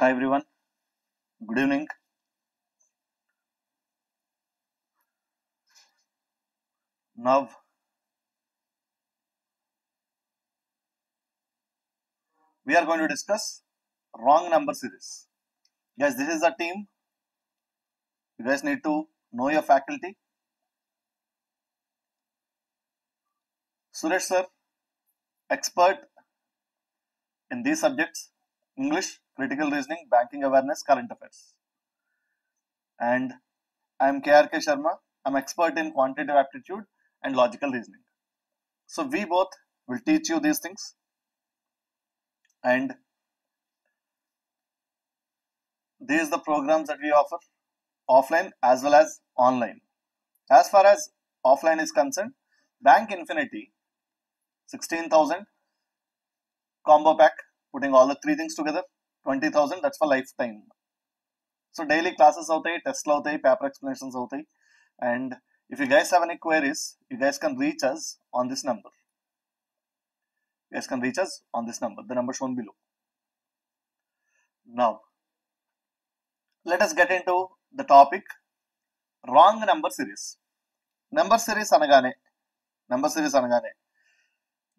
Hi everyone, good evening. Now we are going to discuss wrong number series. Guys, this is a team. You guys need to know your faculty. Suresh sir, expert in these subjects: English, critical reasoning, banking awareness, current affairs. And I am KRK Sharma. I'm expert in quantitative aptitude and logical reasoning. So we both will teach you these things. And these are the programs that we offer, offline as well as online. As far as offline is concerned, Bank Infinity 16,000 combo pack, putting all the three things together, 20,000, that's for lifetime. So daily classes outai, tests outai, paper explanations outai. And if you guys have any queries, you guys can reach us on this number. You guys can reach us on this number, the number shown below. Now, let us get into the topic, wrong number series. Number series అనగానే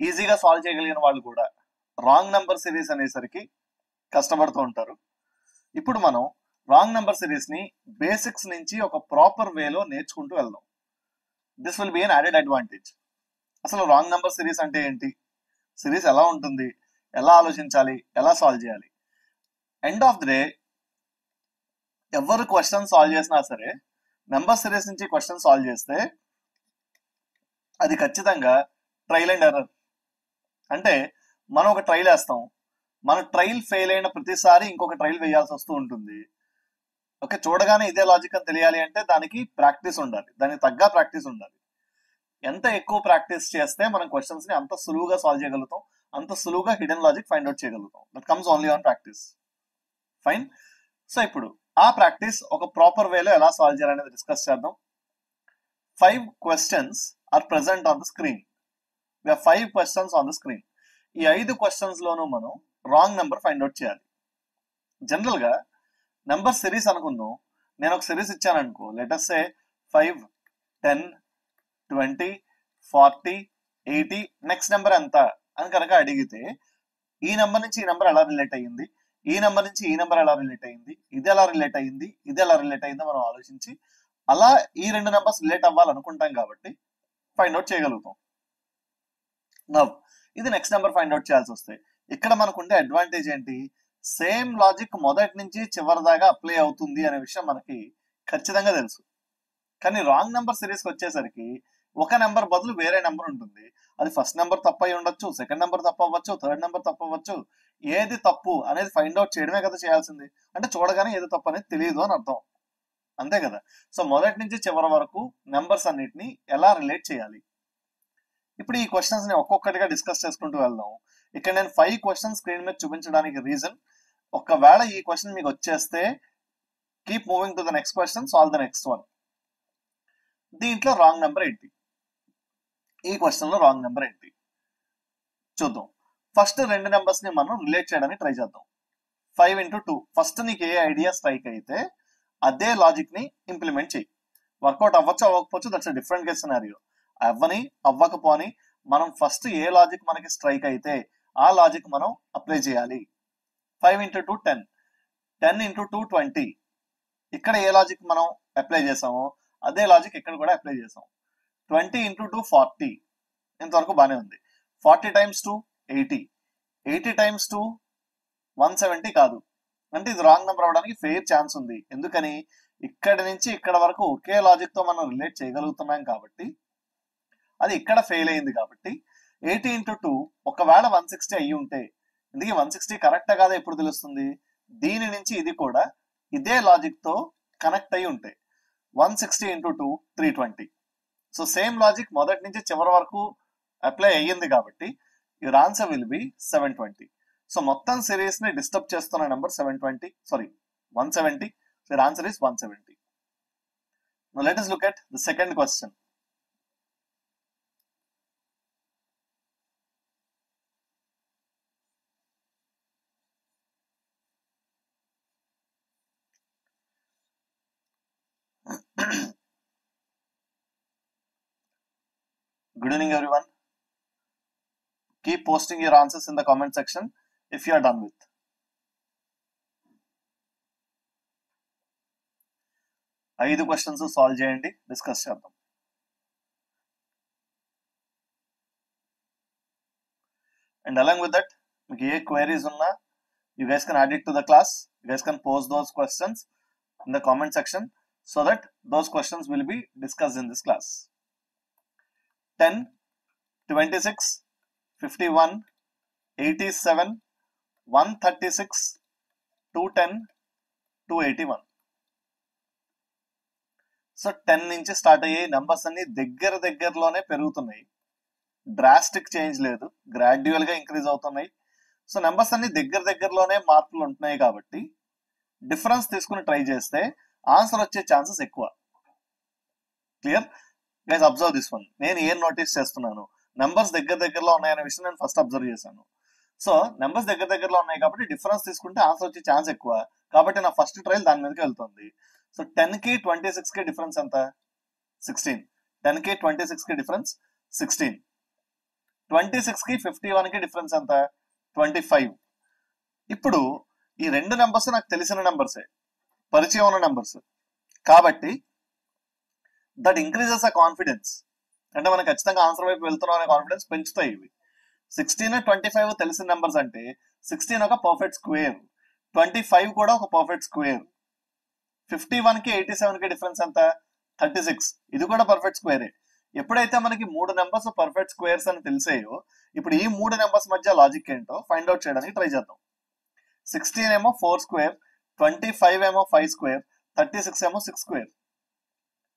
ఈజీగా solve చేయగలిగిన వాళ్ళు కూడా wrong number series అనేసరికి కష్టపడుతూ ఉంటారు. ఇప్పుడు మనం రాంగ్ నెంబర్ సిరీస్ ని బేసిక్స్ నుంచి ఒక ప్రాపర్ వేలో నేర్చుకుంటూ వెళ్దాం. This will be an added advantage. అసలు రాంగ్ నెంబర్ సిరీస్ అంటే ఏంటి, సిరీస్ ఎలా ఉంటుంది, ఎలా ఆలోచించాలి, ఎలా సాల్వ్ చేయాలి. ఎండ్ ఆఫ్ ది డే ఎవరు క్వశ్చన్ సాల్వ్ చేసినా సరే నెంబర్ సిరీస్ నుంచి క్వశ్చన్ సాల్వ్ చేస్తే అది ఖచ్చితంగా ట్రయల్ అండ్ ఎర్రర్. అంటే మనం ఒక ట్రయల్ వేస్తాం, మన ట్రయల్ ఫెయిల్ అయిన ప్రతిసారి ఇంకొక ట్రయల్ వేయాల్సి వస్తూ ఉంటుంది. ఓకే, చూడగానే ఇదే లాజిక్ అని తెలియాలి అంటే దానికి ప్రాక్టీస్ ఉండాలి, దానికి తగ్గ ప్రాక్టీస్ ఉండాలి. ఎంత ఎక్కువ ప్రాక్టీస్ చేస్తే మనం క్వశ్చన్స్ ని అంత సులువుగా సాల్వ్ చేయగలుగుతాం, అంత సులువుగా హిడెన్ లాజిక్ ఫైండ్ అవుట్ చేయగలుగుతాం. That comes only on practice. Fine. So ఇప్పుడు ఆ ప్రాక్టీస్ ఒక ప్రాపర్ వేలో ఎలా సాల్వ్ చేయాలనేది డిస్కస్ చేద్దాం. 5 questions are present on the screen. We have 5 questions on the screen. ఈ 5 questions లోనూ మనం రాంగ్ నెంబర్ ఫైండ్ అవుట్ చేయాలి. జనరల్ గా నెంబర్ సిరీస్ అనుకుందాం. నేను ఒక సిరీస్ ఇచ్చాను అనుకో, let us say 5, 10, 20, 40, 80, next number ఎంత అని కనుక అడిగితే ఈ నెంబర్ నుంచి ఈ నెంబర్ ఎలా రిలేట్ అయ్యింది, ఈ నెంబర్ నుంచి ఈ నెంబర్ ఎలా రిలేట్ అయ్యింది, ఇది ఎలా రిలేట్ అయ్యింది, ఇది ఎలా రిలేట్ అయ్యిందో మనం ఆలోచించి అలా ఈ రెండు నెంబర్స్ రిలేట్ అవ్వాలనుకుంటాం కాబట్టి ఫైండ్ అవుట్ చేయగలుగుతాం. నవ్ ఇది నెక్స్ట్ నెంబర్ ఫైండ్ అవుట్ చేయాల్సి వస్తే ఇక్కడ మనకుండే అడ్వాంటేజ్ ఏంటి, సేమ్ లాజిక్ మొదటి నుంచి చివరి దాకా అప్లై అవుతుంది అనే విషయం మనకి ఖచ్చితంగా తెలుసు. కానీ రాంగ్ నెంబర్ సిరీస్కి వచ్చేసరికి ఒక నెంబర్ బదులు వేరే నెంబర్ ఉంటుంది. అది ఫస్ట్ నెంబర్ తప్పు అయి ఉండొచ్చు, సెకండ్ నెంబర్ తప్పు అవ్వచ్చు, థర్డ్ నెంబర్ తప్పు అవ్వచ్చు. ఏది తప్పు అనేది ఫైండ్ అవుట్ చేయడమే కదా చేయాల్సింది. అంటే చూడగానే ఏది తప్పు అనేది తెలియదు అని అర్థం, అంతే కదా. సో మొదటి నుంచి చివరి వరకు నెంబర్స్ అన్నిటిని ఎలా రిలేట్ చేయాలి. ఇప్పుడు ఈ క్వశ్చన్స్ ని ఒక్కొక్కటిగా డిస్కస్ చేసుకుంటూ వెళ్దాం. ఇక్కడ నేను 5 క్వశ్చన్స్ స్క్రీన్ మీద చూపించడానికి రీజన్, ఒకవేళ ఈ క్వశ్చన్ మీకు వచ్చేస్తే keep moving to the next question, solve the next one. దీంట్లో రాంగ్ నెంబర్ ఏంటి, ఈ క్వశ్చన్ లో రాంగ్ నెంబర్ ఏంటి చూద్దాం. ఫస్ట్ రెండు నెంబర్స్ ని మనం రిలేట్ చేయడానికి ట్రై చేద్దాం. 5 into 2. ఫస్ట్ నీకు ఏ ఐడియా స్ట్రైక్ అయితే అదే లాజిక్ ని ఇంప్లిమెంట్ చేయి. వర్కౌట్ అవ్వచ్చు అవ్వకపోవచ్చు, that's a different case scenario. అవ్వని అవ్వకపోని మనం ఫస్ట్ ఏ లాజిక్ మనకి స్ట్రైక్ అయితే ఆ లాజిక్ మనం అప్లై చేయాలి. 5 into 2 10, 10 into 2 20. ఇక్కడ ఏ లాజిక్ మనం అప్లై చేసామో అదే లాజిక్ ఇక్కడ కూడా అప్లై చేసాం. 20 into 2 40. ఇంతవరకు బాగానే ఉంది. 40 times 2 80, 80 times 2 170 కాదు. అంటే ఇది రాంగ్ నెంబర్ అవడానికి ఫెయిర్ ఛాన్స్ ఉంది. ఎందుకని, ఇక్కడి నుంచి ఇక్కడ వరకు ఒకే లాజిక్ తో మనం రిలేట్ చేయగలుగుతున్నాం కాబట్టి అది ఇక్కడ ఫెయిల్ అయింది. కాబట్టి 80 into 2 ఒకవేళ 160 అయ్యి ఉంటే, ఇందుకే 160 కరెక్టా కాదా ఎప్పుడు తెలుస్తుంది, దీని నుంచి ఇది కూడా ఇదే లాజిక్ తో కనెక్ట్ అయ్యి ఉంటాయి. 160 into 2 320. సో సేమ్ లాజిక్ మొదటి నుంచి చివరి వరకు అప్లై అయ్యింది కాబట్టి your answer will be 720. So మొత్తం సిరీస్ ని డిస్టర్బ్ చేస్తున్న number 170. So your answer is 170. Now let us look at the second question. Good evening, everyone. Keep posting your answers in the comment section if you are done with. ఐదు questions solve చేయండి, discuss చేద్దాం. And along with that, మీకు ఏ queries ఉన్నా you guys can add it to the class. You guys can post those questions in the comment section so that those questions will be discussed in this class. 10, 26, 51, 87, 136, 210, 281. So 10 నుంచి start అయ్యే numbers అన్ని దగ్గరలోనే పెరుగుతున్నాయి. Drastic change లేదు, gradual గా increase అవుతున్నాయి. So numbers అన్ని దగ్గరలోనే మార్పులు ఉంటున్నాయి కాబట్టి డిఫరెన్స్ తీసుకుని ట్రై చేస్తే ఆన్సర్ వచ్చే ఛాన్సెస్ ఎక్కువ. Clear guys? Observe this one. నేను ఏం నోటీస్ చేస్తున్నాను, నెంబర్స్ దగ్గరలో ఉన్నాయనే విషయం నేను ఫస్ట్ అబ్జర్వ్ చేశాను. సో నెంబర్స్ దగ్గరలో ఉన్నాయి కాబట్టి డిఫరెన్స్ తీసుకుంటే ఆన్సర్ వచ్చే ఛాన్స్ ఎక్కువ, కాబట్టి నా ఫస్ట్ ట్రయల్ దాని మీదకి వెళ్తుంది. సో 10 కి 26 కి డిఫరెన్స్ ఎంత? 16. 10 కి 26 కి డిఫరెన్స్ 16. 26 కి 51 కి డిఫరెన్స్ ఎంత? 25. ఇప్పుడు ఈ రెండు నెంబర్స్ నాకు తెలిసిన నెంబర్సే, పరిచయం ఉన్న నెంబర్స్ కాబట్టి దట్ ఇంక్రీజెస్ అ కాన్ఫిడెన్స్. అంటే మనం ఖచ్చితంగా ఆన్సర్ వైపు వెళ్తున్నాం అనే కాన్ఫిడెన్స్ పెంచుతాయి ఇవి. 16, 25 తెలిసిన నెంబర్స్ అంటే 16 ఒక పర్ఫెక్ట్ స్క్వేర్, 25 కూడా ఒక పర్ఫెక్ట్ స్క్వేర్. 51 కి 87 కి డిఫరెన్స్ ఎంత? 36. ఇది కూడా పర్ఫెక్ట్ స్క్వేరే. ఎప్పుడైతే మనకి మూడు నెంబర్స్ పర్ఫెక్ట్ స్క్వేర్స్ అని తెలిసాయో, ఇప్పుడు ఈ మూడు నెంబర్స్ మధ్య లాజిక్ ఏంటో ఫైండ్ అవుట్ చేయడానికి ట్రై చేద్దాం. 16 ఏమో 4 స్క్వేర్, 25 ఏమో 5 స్క్వేర్, 36 ఏమో 6 స్క్వేర్.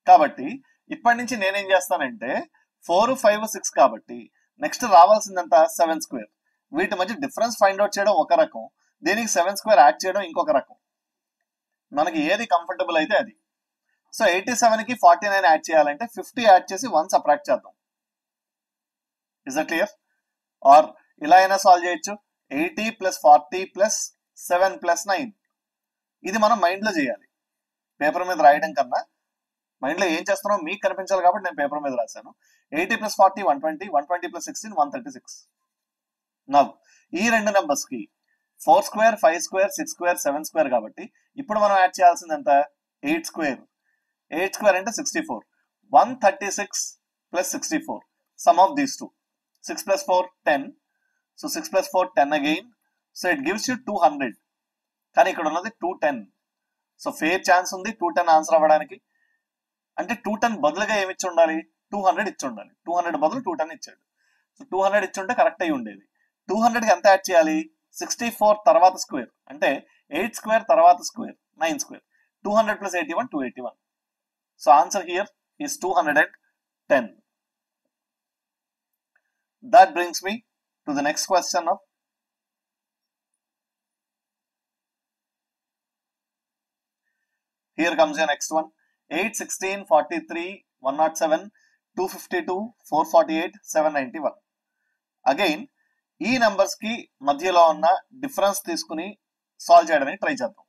కాబట్టి ఇప్పటి నుంచి నేనేం చేస్తానంటే 4, 5, 6 కాబట్టి నెక్స్ట్ రావాల్సిందంతా 7 స్క్వేర్. వీటి మధ్య డిఫరెన్స్ ఫైండ్ అవుట్ చేయడం ఒక రకం, దీనికి 7 స్క్వేర్ యాడ్ చేయడం ఇంకొక రకం. మనకి ఏది కంఫర్టబుల్ అయితే అది. సో 87 కి 49 యాడ్ చేయాలంటే 50 యాడ్ చేసి 1 సబ్ట్రాక్ట్ చేద్దాం. Is that clear? ఆర్ ఇలా అయినా సాల్వ్ చేయొచ్చు. 80 ప్లస్ 40 ప్లస్ 7 ప్లస్ 9. ఇది మనం మైండ్ లో చేయాలి, పేపర్ మీద రాయడం కన్నా మైండ్ లో ఏం చేస్తున్నాం మీకు కనిపించాలి కాబట్టి నేను పేపర్ మీద రాశాను. 80 ప్లస్ 40 120, 120 ప్లస్ 16 136. నవ్ ఈ రెండు నెంబర్స్ కి 4 స్క్వేర్, 5 స్క్వేర్, 6 స్క్వేర్, 7 స్క్వేర్ కాబట్టి ఇప్పుడు మనం యాడ్ చేయాల్సింది ఎంత? 8 స్క్వేర్. 8 స్క్వేర్ అంటే 64. 136 plus 64, some of these two. 6 plus 4 10. So 6 plus 4 10 again. So it gives you 200. కానీ ఇక్కడ ఉన్నది 210. సో ఫేర్ ఛాన్స్ ఉంది 210 ఆన్సర్ అవ్వడానికి. అంటే 210 బదులుగా ఏమి ఇచ్చి ఉండాలి? 200 ఇచ్చి ఉండాలి. 200 బదులు 210 ఇచ్చాడు. సో 200 ఇచ్చి ఉంటే కరెక్ట్ అయి ఉండేది. 200 కి ఎంత యాడ్ చేయాలి? 64 తర్వాత స్క్వేర్, అంటే 8 స్క్వేర్ తర్వాత square 9 square. 200 plus 81 281. So answer here is 210. That brings me to the next question of here comes your next one. 8, 16, 43, 107, 252, 448, 791. Again ఈ నెంబర్స్ కి మధ్యలో ఉన్న డిఫరెన్స్ తీసుకుని సాల్వ్ చేయడానికి ట్రై చేద్దాం.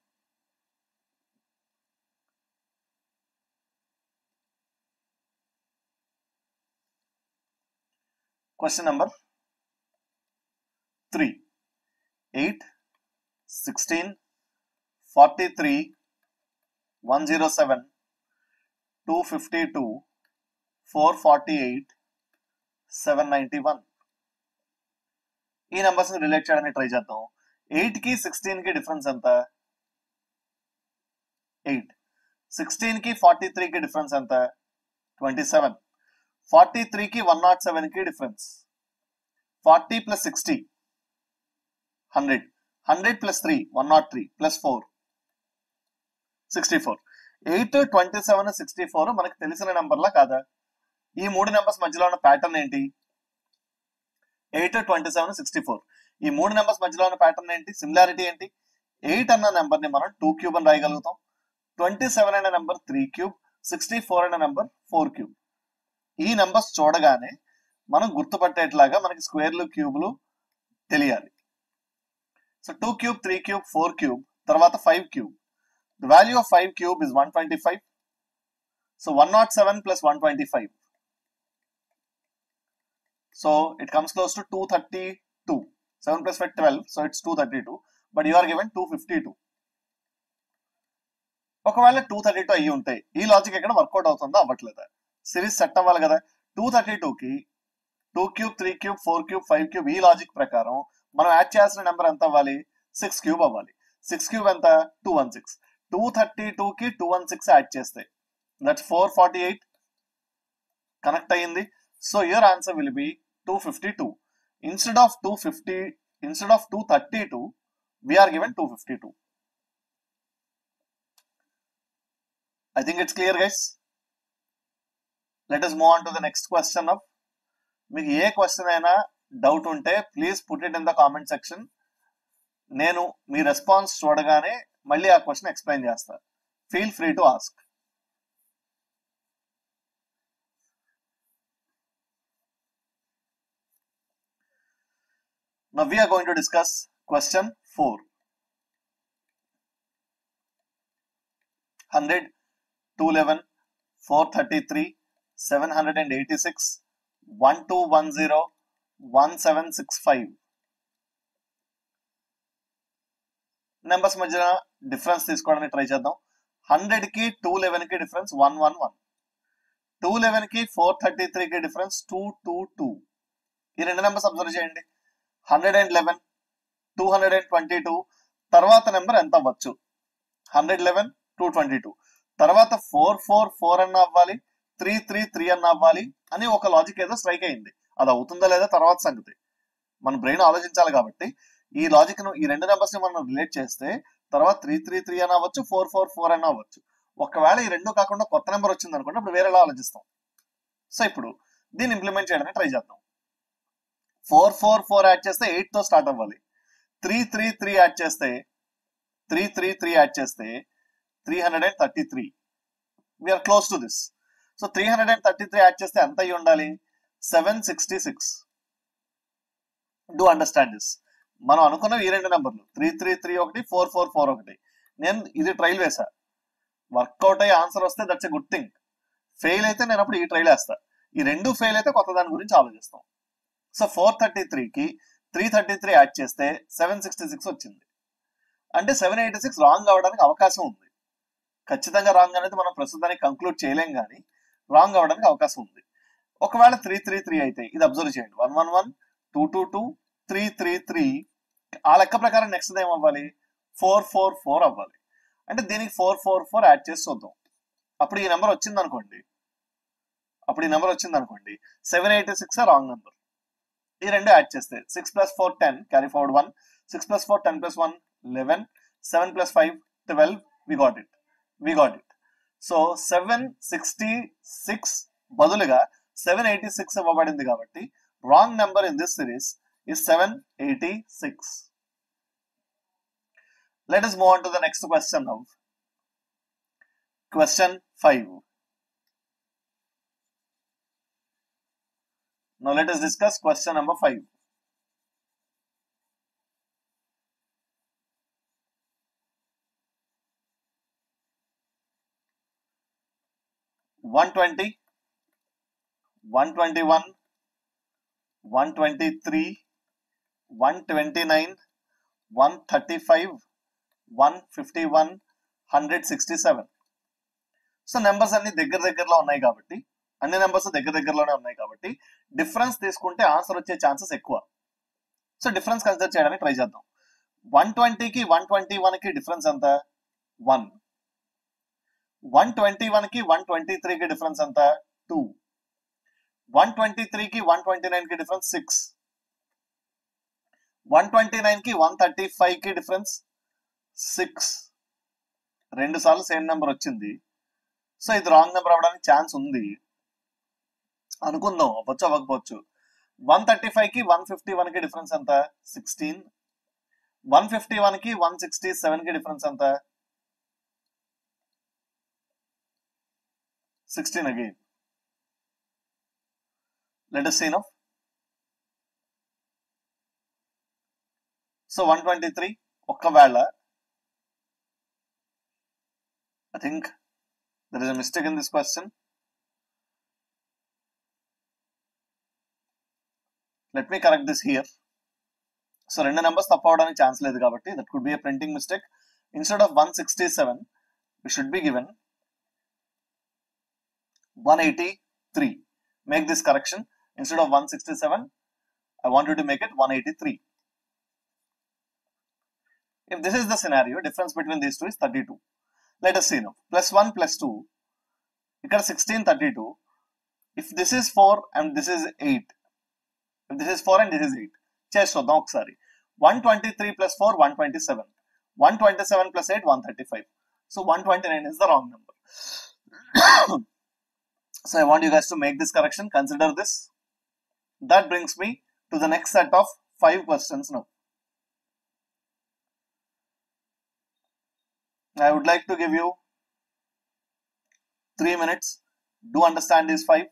Question number 3. 8, 16, 43, 107, 252, 448, 791. ఈ నెంబర్స్ ని రిలేట్ చేయడానికి ట్రై చేద్దాం. 8 కి 16 కి డిఫరెన్స్ ఎంత? 8. 16 కి 43 కి డిఫరెన్స్ ఎంత? 27. 43 కి 107 కి డిఫరెన్స్ 40 ప్లస్ 60 100. 100 plus 3 103 plus 4 64. 8, 27, 64 మనకు తెలిసిన నెంబర్లా కాదా? ఈ మూడు నెంబర్స్ మధ్యలో ఉన్న ప్యాటర్న్ ఏంటి? 8, 27, 64. ఈ మూడు నెంబర్స్ మధ్యలో ఉన్న ప్యాటర్న్ ఏంటి? సిమిలారిటీ ఏంటి? 8 అన్న నెంబర్ ని మనం 2 క్యూబ్ అని రాయగలుగుతాం. 27 అనే నెంబర్ 3 క్యూబ్, 64 అనే నెంబర్ 4 క్యూబ్. ఈ నెంబర్స్ చూడగానే మనం గుర్తుపట్టేట్లాగా మనకి స్క్వేర్లు క్యూబ్లు తెలియాలి. సో 2 క్యూబ్, 3 క్యూబ్, 4 క్యూబ్, తర్వాత 5 cube. The value of 5 cube is 125. So 107 plus 125. So it comes close to 232. 7 plus 5, 12. So it's 232. But you are given 252. ఒకవేళ 232 అయ్యి ఉంటాయి, ఈ లాజిక్ ఎక్కడ వర్కౌట్ అవుతుందో అవ్వట్లేదా? సిరీస్ సెట్ అవ్వాలి కదా. 232కి 2 క్యూబ్ 3 క్యూబ్ 4 క్యూబ్ 5 క్యూబ్ ఈ లాజిక్ ప్రకారం మనం యాడ్ చేయాల్సిన నెంబర్ ఎంత అవ్వాలి? 6 క్యూబ్ అవ్వాలి. 6 క్యూబ్ ఎంత? 216. 232కి 216 యాడ్ చేస్తే దట్స్ 448. కనెక్ట్ అయ్యింది. So your answer will be 252. Instead of 232, we are given 252. I think it's clear, guys. Let us move on to the next question of, మీకు ఏ question అయినా doubt ఉంటే please put it in the comment section. నేను మీ response చూడగానే మళ్ళీ ఆ question explain చేస్తాను. Feel free to ask. Now we are going to discuss question 4. 100, 211, 433, 786, 1210, 1765. Numbers మధ్య difference తీసుకోవడానికి ట్రై చేద్దాం. 100 కి 211 కి డిఫరెన్స్ 111. 211 కి 433 కి డిఫరెన్స్ 222. ఈ రెండు నెంబర్స్ అబ్జర్వ్ చేయండి. 111, 222 తర్వాత నెంబర్ ఎంత అవ్వచ్చు? 111, 222 తర్వాత 444 అన్న అవ్వాలి, 333 అన్న అవ్వాలి అని ఒక లాజిక్ ఏదో స్ట్రైక్ అయింది. అది అవుతుందా లేదా తర్వాత సంగతి, మన బ్రెయిన్ ఆలోచించాలి. కాబట్టి ఈ లాజిక్ ను, ఈ రెండు నెంబర్స్ ని మనం రిలేట్ చేస్తే తర్వాత 333 అని అవ్వచ్చు, 444 అని అవ్వచ్చు. ఒకవేళ ఈ రెండు కాకుండా కొత్త నెంబర్ వచ్చింది అనుకోండి, అప్పుడు వేరేలా ఆలోచిస్తాం. సో ఇప్పుడు దీన్ని ఇంప్లిమెంట్ చేయడానికి ట్రై చేద్దాం. 444 యాడ్ చేస్తే 8 తో స్టార్ట్ అవ్వాలి. 333 యాడ్ చేస్తే 333 we are close to this. So 333 add చేస్తే ఎంత అయ్యి ఉండాలి? 766. Do understand this. మనం అనుకున్న ఈ రెండు నెంబర్లు 333 ఒకటి, 444 ఒకటి. నేను ఇది ట్రైల్ వేసా. వర్కౌట్ అయ్యే ఆన్సర్ వస్తే that's a good thing. Fail అయితే నేను అప్పుడు ఈ ట్రైల్ వేస్తా. ఈ రెండు ఫెయిల్ అయితే కొత్త దాని గురించి ఆలోచిస్తాం. సో 433కి 333 యాడ్ చేస్తే 766 వచ్చింది. అంటే 786 రాంగ్ అవడానికి అవకాశం ఉంది. ఖచ్చితంగా రాంగ్ అనేది మనం ప్రస్తుతానికి కంక్లూడ్ చేయలేం, కానీ రాంగ్ అవడానికి అవకాశం ఉంది. ఒకవేళ 333 అయితే ఇది అబ్జర్వ్ చేయండి. 111, 222, 333. ఆ లెక్క ప్రకారం నెక్స్ట్ ఏం అవ్వాలి? 444 అవ్వాలి. అంటే దీనికి 444 యాడ్ చేసి చూద్దాం. అప్పుడు ఈ నెంబర్ వచ్చింది అనుకోండి, 786 రాంగ్ నెంబర్. ఈ రెండు యాడ్ చేస్తే 6 + 4 10, carry forward 1. 6 + 4 10 + 1 11, 7 + 5 12. We got it. So 766 బదులుగా 786 ఇవ్వబడింది కాబట్టి wrong number in this series is 786. Let us move on to the next question now. Question 5. Now let us discuss question number 5. 120, 121, 123, 129, 135, 151, 167. So numbers అన్ని దగ్గరలో ఉన్నాయి కాబట్టి, అన్ని numbers దగ్గరలోనే ఉన్నాయి కాబట్టి డిఫరెన్స్ తీసుకుంటే ఆన్సర్ వచ్చే ఛాన్సెస్ ఎక్కువ. సో డిఫరెన్స్ కన్సిడర్ చేయడానికి ట్రై చేద్దాం. 120కి 121కి డిఫరెన్స్ ఎంత? 1. 121కి 123కి డిఫరెన్స్ ఎంత? 2. 123కి 129కి డిఫరెన్స్ 6. 129కి 135కి డిఫరెన్స్ 6. రెండు సార్లు సేమ్ నెంబర్ వచ్చింది. సో ఇది రాంగ్ నెంబర్ అవ్వడానికి ఛాన్స్ ఉంది అనుకుందాం, అవ్వచ్చు అవ్వకపోవచ్చు. 135కి 151కి డిఫరెన్స్ ఎంత? 16. 151కి 167కి డిఫరెన్స్ ఎంత? 16 again. Let us see now. So 123, ఒకవేళ I think there is a mistake in this question. Let me correct this here. So రెండు నెంబర్స్ తప్పు అవడానికి ఛాన్స్ లేదు కాబట్టి that could be a printing mistake. Instead of 167 we should be given 183. Make this correction. Instead of 167 I want you to make it 183. If this is the scenario, difference between these two is 32. Let us see now. Plus 1 plus 2 ఇక్కడ 16 32. If this is 4 and this is 8, if this is 4 and this is 8, చేసి చూద్దాం ఒకసారి. 123 plus 4 127, 127 plus 8 135. So 129 is the wrong number. So I want you guys to make this correction. Consider this. That brings me to the next set of 5 questions now. I would like to give you 3 minutes. Do understand these 5.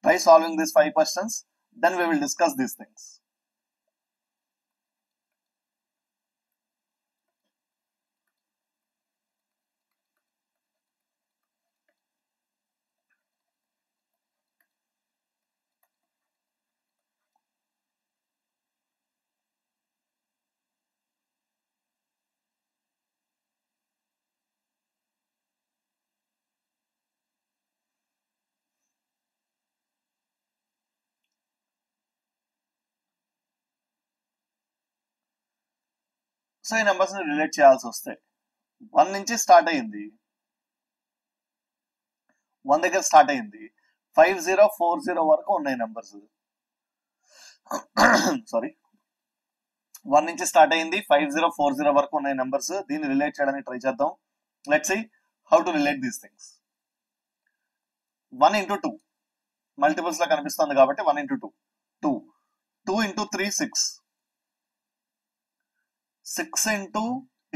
Try solving these 5 questions. Then we will discuss these things. So ఈ numbers ని relate చేయాల్సి వస్తే 1 నుంచి start అయ్యింది, 1 దగ్గర start అయ్యింది, 5040 వరకు ఉన్నాయి నెంబర్స్. సారీ, 1 నుంచి స్టార్ట్ అయ్యింది, 5040 వరకు ఉన్నాయి నెంబర్స్. దీన్ని రిలేట్ చేయడానికి ట్రై చేద్దాం. Let's see how to relate these things. 1 into 2 multiples లా కనిపిస్తుంది కాబట్టి 1 into 2 2, 2 into 3 6, 6 into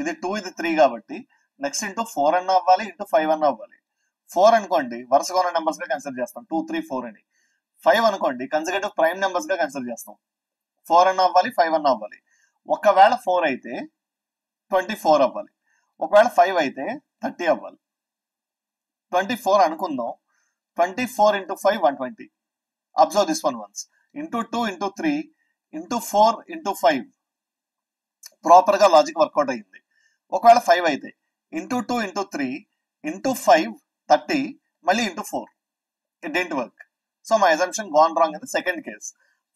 ఇది 2 ఇది 3 కాబట్టి నెక్స్ట్ ఇంటూ 4 అన్న అవ్వాలి, ఇంటూ 5 అన్న అవ్వాలి. 4 అనుకోండి వరుసగా ఉన్న నెంబర్స్ గా కన్సిడర్ చేస్తాం, 2 3 4 అని. 5 అనుకోండి కన్సిక్యూటివ్ ప్రైమ్ నెంబర్స్ గా కన్సిడర్ చేస్తాం, 4 అన్న అవ్వాలి, 5 అన్న అవ్వాలి. ఒకవేళ 4 అయితే 24 అవ్వాలి, ఒకవేళ 5 అయితే 30 అవ్వాలి. 24 అనుకుందాం. 24 into 5 120. Observe this one once. Into 2 into 3 into 4 into 5 proper గా లాజిక్ వర్కౌట్ అయ్యింది. ఒకవేళ 5 అయితే ఇంటూ 2 into 3 into 5 30, మళ్ళీ into 4, it didn't work. So my assumption gone wrong in the second case.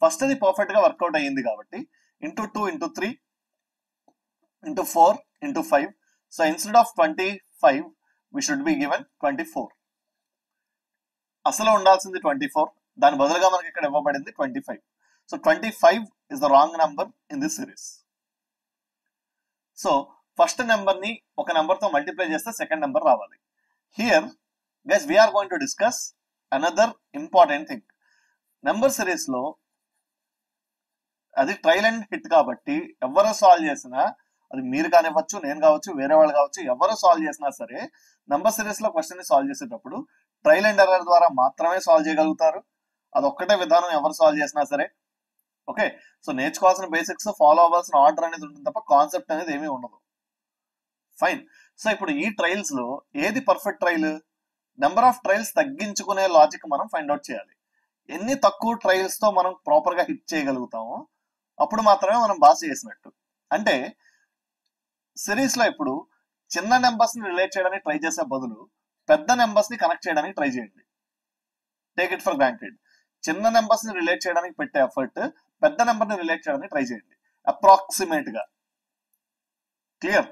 First అది పర్ఫెక్ట్ గా వర్కౌట్ అయ్యింది కాబట్టి into 2 into 3 into 4 into 5. So instead of 25 we should be given 24. అసలు ఉండాల్సింది 24, దాని బదులుగా మనకి ఇక్కడ ఇవ్వబడింది 25. So 25 is the wrong number in this series. So first number ని ఒక నెంబర్ తో మల్టిప్లై చేస్తే సెకండ్ నెంబర్ రావాలి. Here guys we are going to discuss another important thing. Number series లో అది ట్రైల్ అండ్ హిట్ కాబట్టి ఎవరు సాల్వ్ చేసినా, అది మీరు కానివ్వచ్చు, నేను కావచ్చు, వేరే వాళ్ళు కావచ్చు, ఎవరు సాల్వ్ చేసినా సరే నెంబర్ సిరీస్ లో క్వశ్చన్ ని సాల్వ్ చేసేటప్పుడు ట్రైల్ అండ్ ఎర్రర్ ద్వారా మాత్రమే సాల్వ్ చేయగలుగుతారు. అదొక్కటే విధానం ఎవరు సాల్వ్ చేసినా సరే. ఓకే, సో నేర్చుకోవాల్సిన బేసిక్స్, ఫాలో అవ్వాల్సిన ఆర్డర్ అనేది ఉంటుంది తప్ప కాన్సెప్ట్ అనేది ఏమీ ఉండదు. ఫైన్. సో ఇప్పుడు ఈ ట్రయల్స్ లో ఏది perfect trial? Number of trials తగ్గించుకునే లాజిక్ మనం ఫైండ్ అవుట్ చేయాలి. ఎన్ని తక్కువ ట్రయల్స్ తో మనం ప్రాపర్ గా హిట్ చేయగలుగుతామో అప్పుడు మాత్రమే మనం బాగా చేసినట్టు. అంటే సిరీస్ లో ఇప్పుడు చిన్న నెంబర్స్ ని రిలేట్ చేయడానికి ట్రై చేసే బదులు పెద్ద నెంబర్స్ ని కనెక్ట్ చేయడానికి ట్రై చేయండి. Take it for granted. చిన్న నెంబర్స్ ని రిలేట్ చేయడానికి పెట్టే ఎఫర్ట్ పెద్ద నెంబర్ ని రిలేట్ చేయడానికి ట్రై చేయండి అప్రాక్సిమేట్ గా. క్లియర్?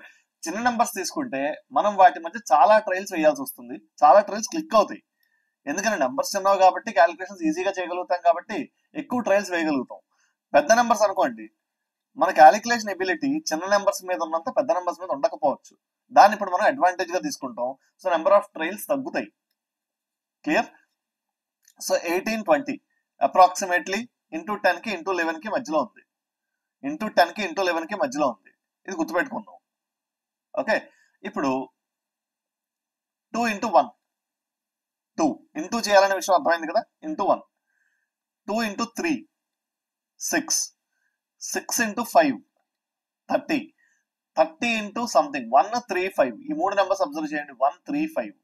చిన్న నెంబర్స్ తీసుకుంటే మనం వాటి మధ్య చాలా ట్రయల్స్ వేయాల్సి వస్తుంది, చాలా ట్రయల్స్ క్లిక్ అవుతాయి. ఎందుకంటే నెంబర్స్ చిన్నవి కాబట్టి క్యాలిక్యులేషన్స్ ఈజీగా చేయగలుగుతాం కాబట్టి ఎక్కువ ట్రయల్స్ వేయగలుగుతాం. పెద్ద నెంబర్స్ అనుకోండి, మన క్యాలిక్యులేషన్ ఎబిలిటీ చిన్న నెంబర్స్ మీద ఉన్నంత పెద్ద నెంబర్స్ మీద ఉండకపోవచ్చు. దాన్ని ఇప్పుడు మనం అడ్వాంటేజ్ గా తీసుకుంటాం. సో నెంబర్ ఆఫ్ ట్రయల్స్ తగ్గుతాయి. క్లియర్? సో 18 20 అప్రాక్సిమేట్లీ ఇంటూ 10 కి ఇంటూ 11 కి మధ్యలో ఉంది, ఇంటూ 10 కి ఇంటూ 11 కి మధ్యలో ఉంది. ఇది గుర్తుపెట్టుకుందాం. ఓకే, ఇప్పుడు 2 into 1, 2 ఇంటూ చేయాలనే విషయం అర్థమైంది కదా. Into 1, 2 into 3 6, 6 into 5 30, 30 into something 1 3 5. ఈ మూడు నెంబర్స్ అబ్జర్వ్ చేయండి. 1 3 5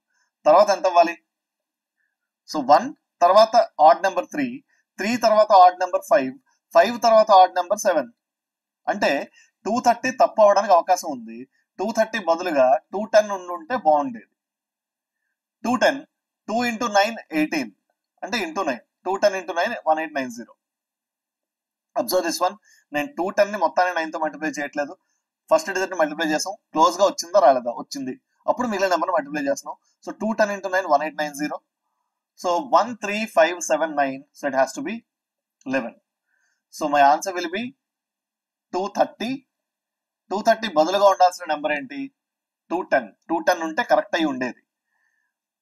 తర్వాత ఎంత అవ్వాలి? సో 1 తర్వాత ఆడ్ నెంబర్ 3, 3 తర్వాత ఆడ్ నెంబర్ 5, 5 తర్వాత ఆడ్ నెంబర్ 7. అంటే 230 తప్పు అవడానికి అవకాశం ఉంది. 230 బదులుగా 210 ఉంటే బాగుండేది. 210, 2 into 9 18, అంటే into 9, 210 into 9 1890. Observe this one. నేను 210 ని మొత్తాన్ని 9 తో మల్టిప్లై చేయట్లేదు. ఫస్ట్ డిజిట్ ని మల్టిప్లై చేసాం, క్లోజ్ గా వచ్చిందా రాలేదా, వచ్చింది. అప్పుడు మిగిలిన నెంబర్ మల్టిప్లై చేస్తున్నాం. So 210 into 9 1890. So 13579. So it has to be 11. So my answer will be 230. 230 బదులుగా ఉండాల్సిన నెంబర్ ఏంటి? 210. 210 ఉంటే కరెక్ట్ అయి ఉండేది.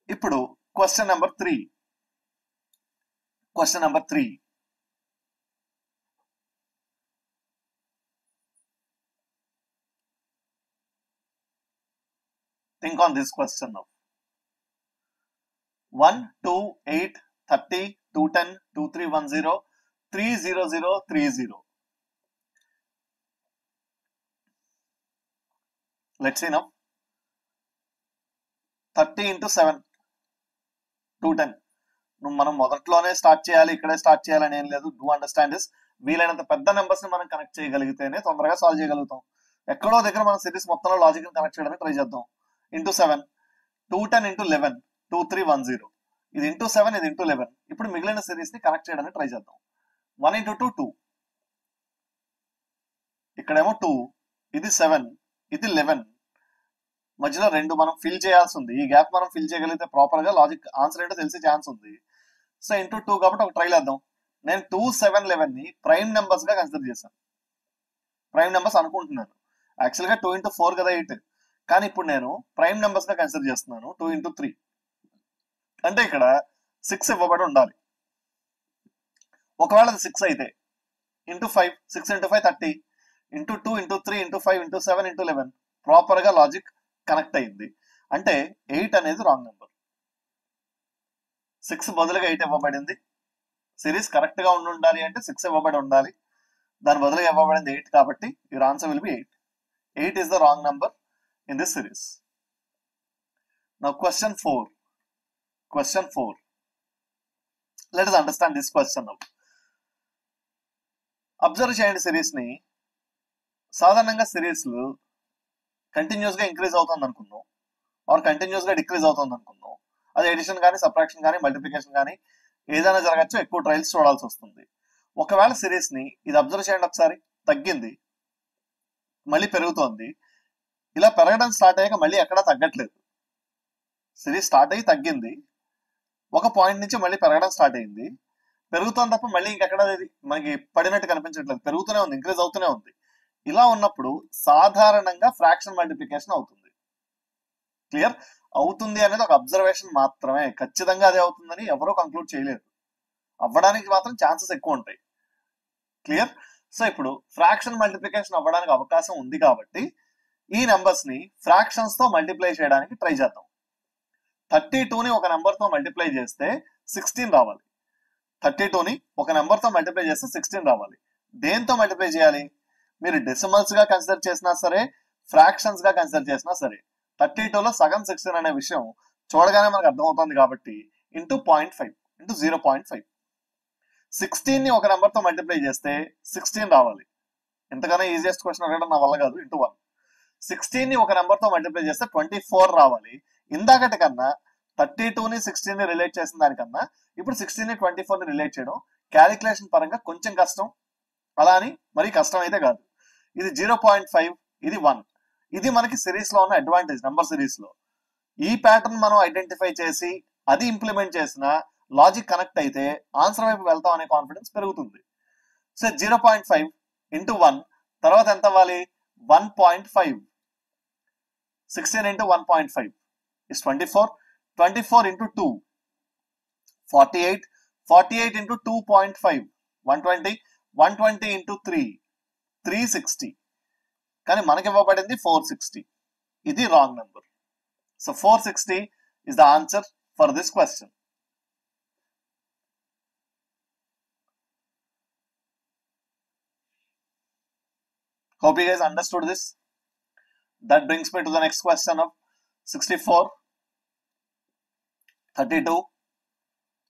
ఇప్పుడు question number 3. Question number 3. Think on this question now. 1, 2, 8, 30, 210, 2310, 30030. Let's see now. 30 into 7, 210. మనం మొదట్లోనే స్టార్ట్ చేయాలి, ఇక్కడే స్టార్ట్ చేయాలని ఏం లేదు. Do understand this. వీలైనంత పెద్ద నెంబర్స్ ని మనం కనెక్ట్ చేయగలిగితేనే తొందరగా సాల్వ్ చేయగలుగుతాం. ఎక్కడో దగ్గర మనం సిరీస్ మొత్తంలో లాజిక్ ని కనెక్ట్ చేయడానికి ట్రై చేద్దాం. Into 7, 210 into 11, 2310. ఇది ఇంటూ 7, ఇది ఇంటూ 11. ఇప్పుడు మిగిలిన సిరీస్ ని కనెక్ట్ చేయడానికి ట్రై చేద్దాం. 1 into 2, 2. ఇక్కడేమో 2, ఇది 7, ఇది 11. మధ్యలో 2 మనం ఫిల్ చేయాల్సి ఉంది. ఈ గ్యాప్ మనం ఫిల్ చేయగలిగితే ప్రాపర్ గా లాజిక్ ఆన్సర్ ఏంటో తెలిసే ఛాన్స్ ఉంది. సో ఇంటూ 2 కాబట్టి ఒక ట్రై చేద్దాం. నేను 2, 7, 11 ని ప్రైమ్ నెంబర్స్ గా కన్సిడర్ చేశాను. ప్రైమ్ నెంబర్స్ అనుకుంటున్నాను. యాక్చువల్ గా 2 into 4 కదా 8. కానీ ఇప్పుడు నేను ప్రైమ్ నెంబర్స్ గా కన్సిడర్ చేస్తున్నాను. 2 into 3 అంటే ఇక్కడ 6 ఇవ్వబడి ఉండాలి. ఒకవేళ అది 6 అయితే into 5, 6 into 5 30, into 2 into 3 into 5 into 7 into 11. Proper గా లాజిక్ కనెక్ట్ అయింది. అంటే 8 అనేది రాంగ్ నెంబర్. 6 బదులుగా 8 ఇవ్వబడింది. సిరీస్ కరెక్ట్ గా ఉండాలి అంటే 6 ఇవ్వబడి ఉండాలి. దాని బదులుగా ఇవ్వబడింది 8 కాబట్టి your answer will be 8. 8 is the wrong number in this series. Now question 4. Question 4. Let us understand this question now. Observe చేయండి సిరీస్ ని. సాధారణంగా సిరీస్లు కంటిన్యూస్ గా ఇంక్రీజ్ అవుతుంది అనుకుందాం, ఆర్ కంటిన్యూస్ గా డిక్రీజ్ అవుతుంది అనుకుందాం. అది ఎడిషన్ కానీ, సబ్ట్రాక్షన్ కానీ, మల్టిప్లికేషన్ కానీ ఏదైనా జరగచ్చు. ఎక్కువ ట్రయల్స్ చూడాల్సి వస్తుంది. ఒకవేళ సిరీస్ ని ఇది అబ్జర్వ్ చేయండి ఒకసారి, తగ్గింది, మళ్ళీ పెరుగుతోంది. ఇలా పెరగడం స్టార్ట్ అయ్యాక మళ్ళీ ఎక్కడా తగ్గట్లేదు. సిరీస్ స్టార్ట్ అయ్యి తగ్గింది, ఒక పాయింట్ నుంచి మళ్ళీ పెరగడం స్టార్ట్ అయింది, పెరుగుతోంది తప్ప మళ్ళీ ఇంకెక్కడ మనకి పడినట్టు కనిపించట్లేదు. పెరుగుతూనే ఉంది, ఇంక్రీజ్ అవుతూనే ఉంది. ఇలా ఉన్నప్పుడు సాధారణంగా ఫ్రాక్షన్ మల్టిప్లికేషన్ అవుతుంది. క్లియర్? అవుతుంది అనేది ఒక అబ్జర్వేషన్ మాత్రమే. ఖచ్చితంగా అదే అవుతుందని ఎవరూ కంక్లూడ్ చేయలేరు. అవ్వడానికి మాత్రం ఛాన్సెస్ ఎక్కువ ఉంటాయి. క్లియర్? సో ఇప్పుడు ఫ్రాక్షన్ మల్టిప్లికేషన్ అవ్వడానికి అవకాశం ఉంది కాబట్టి ఈ నెంబర్స్ ని ఫ్రాక్షన్స్ తో మల్టిప్లై చేయడానికి ట్రై చేద్దాం. 32ని ఒక నెంబర్ తో మల్టిప్లై చేస్తే 16 రావాలి. 32ని ఒక నెంబర్ తో మల్టిప్లై చేస్తే 16 రావాలి. దేంతో మల్టిప్లై చేయాలి? మీరు డెసిమల్స్ గా కన్సిడర్ చేసినా సరే, ఫ్రాక్షన్స్ గా కన్సిడర్ చేసినా సరే, 32లో సగం 16 అనే విషయం చూడగానే మనకు అర్థమవుతుంది కాబట్టి ఇంటూ 0.5, ఇంటూ 0.5. 16ని ఒక నెంబర్ తో మల్టిప్లై చేస్తే 16 రావాలి. ఎంతగానో ఈజియెస్ట్ క్వశ్చన్ అడగడం నా వల్ల కాదు. ఇంటూ 1. 16ని ఒక నెంబర్ తో మల్టిప్లై చేస్తే 24 రావాలి. ఇందాకటి కన్నా 32ని 16ని రిలేట్ చేసిన దానికన్నా ఇప్పుడు 16ని 24ని రిలేట్ చేయడం క్యాలిక్యులేషన్ పరంగా కొంచెం కష్టం. అలా అని మరీ కష్టం అయితే కాదు. ఇది 0.5, ఇది 1. ఇది మనకి సిరీస్ లో ఉన్న అడ్వాంటేజ్. నెంబర్ సిరీస్ లో ఈ ప్యాటర్న్ మనం ఐడెంటిఫై చేసి అది ఇంప్లిమెంట్ చేసిన లాజిక్ కనెక్ట్ అయితే ఆన్సర్ వైపు వెళ్తాం అనే కాన్ఫిడెన్స్ పెరుగుతుంది. సో 0.5 ఇంటూ 1 తర్వాత ఎంత అవ్వాలి? 1.5. 16 into 1.5 is 24. 24 into 2, 48. 48 into 2.5, 120. 120 into 3, 360. కానీ మనకి ఇవ్వబడింది 460. ఇది wrong number. So 460 is the answer for this question. Hope you guys understood this. That brings me to the next question of 64, 32,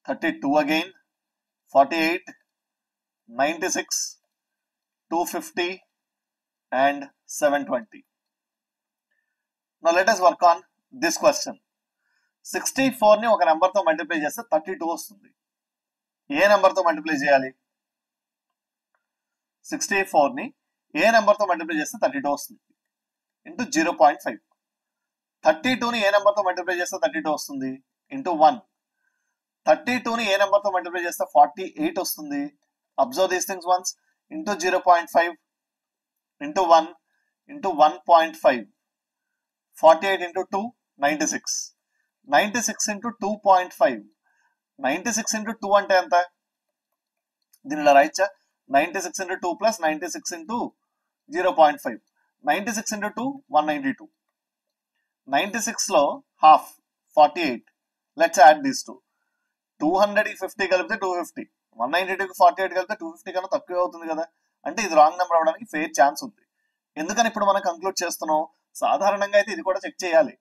32 again, 48, 96, 250 and 720. Now let us work on this question. 64 ని ఒక number తో multiply చేస్తే 32 వస్తుంది. ఏ number తో multiply చేయాలి? 64 ని ఏ number తో multiply చేస్తే 32 వస్తుంది ఇంటూ 0.5. 32 ని ఏ నెంబర్ తో మల్టిప్లై చేస్తే 32 వస్తుంది ఇంటూ 1. 32 ని ఏ నెంబర్ తో మల్టిప్లై చేస్తే 48 వస్తుంది. Observe these things once. Into 0.5 into 1 into 1.5. 48 into 2 96. 96 into 2.5. 96 into 2 అంటే ఎంత? దీనిలో రాయచ్చా? 96 ఇంటూ 2 ప్లస్ 96 ఇంటూ 0.5. 96 ఇంటూ 2 192. 96 లో half 48. Let's add these two. 200 కి 50 కలిపితే 250. 192 కి 48 కలిపితే 250 కన్నా తక్కువ అవుతుంది కదా. అంటే ఇది రాంగ్ నెంబర్ అవడానికి ఫెయిర్ ఛాన్స్ ఉంది. ఎందుకని ఇప్పుడు మనం కంక్లూడ్ చేస్తున్నాం? సాధారణంగా అయితే ఇది కూడా చెక్ చేయాలి,